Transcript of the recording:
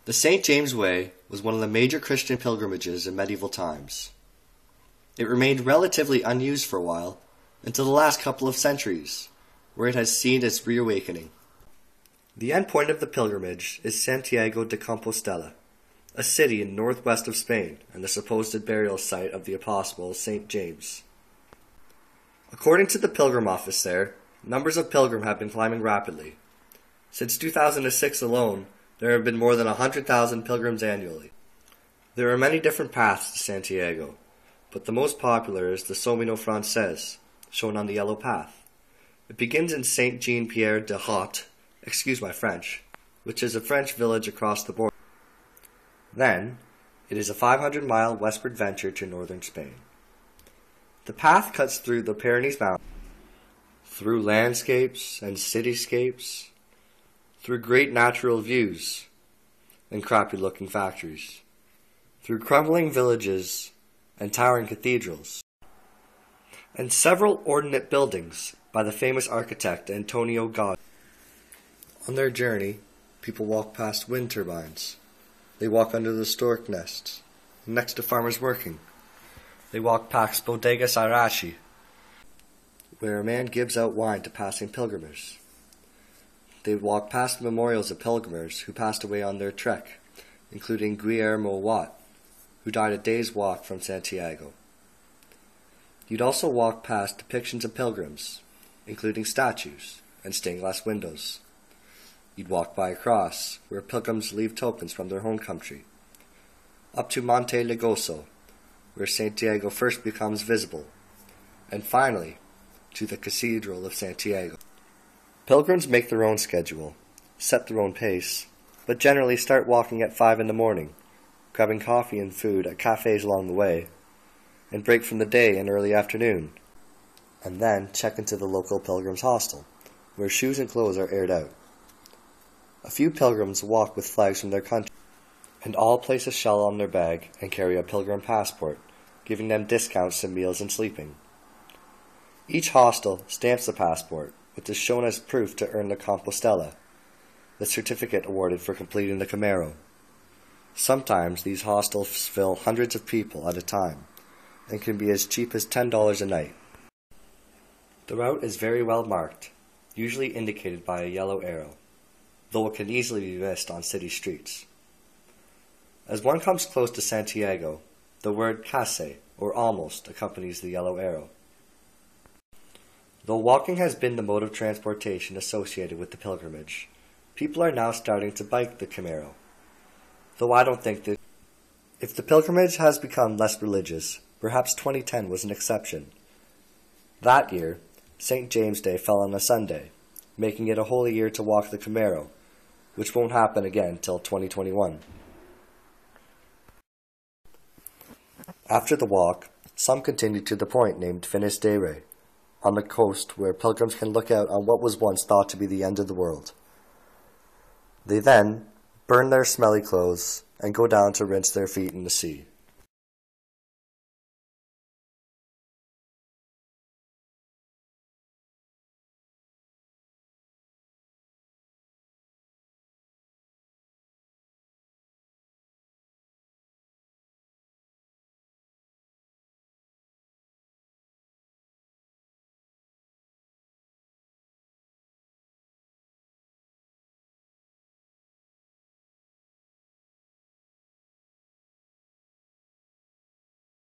The St. James Way was one of the major Christian pilgrimages in medieval times. It remained relatively unused for a while until the last couple of centuries, where it has seen its reawakening. The end point of the pilgrimage is Santiago de Compostela, a city in northwest of Spain and the supposed burial site of the apostle St. James. According to the pilgrim office there, numbers of pilgrims have been climbing rapidly. Since 2006 alone, there have been more than 100,000 pilgrims annually. There are many different paths to Santiago, but the most popular is the Somino Frances, shown on the yellow path. It begins in Saint-Jean-Pierre de Haut, excuse my French, which is a French village across the border. Then, it is a 500-mile westward venture to northern Spain. The path cuts through the Pyrenees Mountains, through landscapes and cityscapes, through great natural views and crappy-looking factories, through crumbling villages and towering cathedrals, and several ornate buildings by the famous architect Antonio Gaudí. On their journey, people walk past wind turbines. They walk under the stork nests, next to farmers working. They walk past Bodegas Arashi, where a man gives out wine to passing pilgrims. They walk past memorials of pilgrims who passed away on their trek, including Guillermo Watt, who died a day's walk from Santiago. You'd also walk past depictions of pilgrims, including statues and stained glass windows. You'd walk by a cross, where pilgrims leave tokens from their home country, up to Monte Legoso, where Santiago first becomes visible, and finally, to the Cathedral of Santiago. Pilgrims make their own schedule, set their own pace, but generally start walking at 5 in the morning, grabbing coffee and food at cafes along the way, and break from the day in early afternoon, and then check into the local pilgrims' hostel, where shoes and clothes are aired out. A few pilgrims walk with flags from their country, and all place a shell on their bag and carry a pilgrim passport, giving them discounts to meals and sleeping. Each hostel stamps the passport, which is shown as proof to earn the Compostela, the certificate awarded for completing the Camaro. Sometimes these hostels fill hundreds of people at a time, and can be as cheap as $10 a night. The route is very well marked, usually indicated by a yellow arrow, though it can easily be missed on city streets. As one comes close to Santiago, the word casi, or almost, accompanies the yellow arrow. Though walking has been the mode of transportation associated with the pilgrimage, people are now starting to bike the Camaro. Though I don't think that if the pilgrimage has become less religious, perhaps 2010 was an exception. That year, St. James Day fell on a Sunday, making it a holy year to walk the Camaro, which won't happen again till 2021. After the walk, some continue to the point named Finis Dere, on the coast where pilgrims can look out on what was once thought to be the end of the world. They then burn their smelly clothes and go down to rinse their feet in the sea.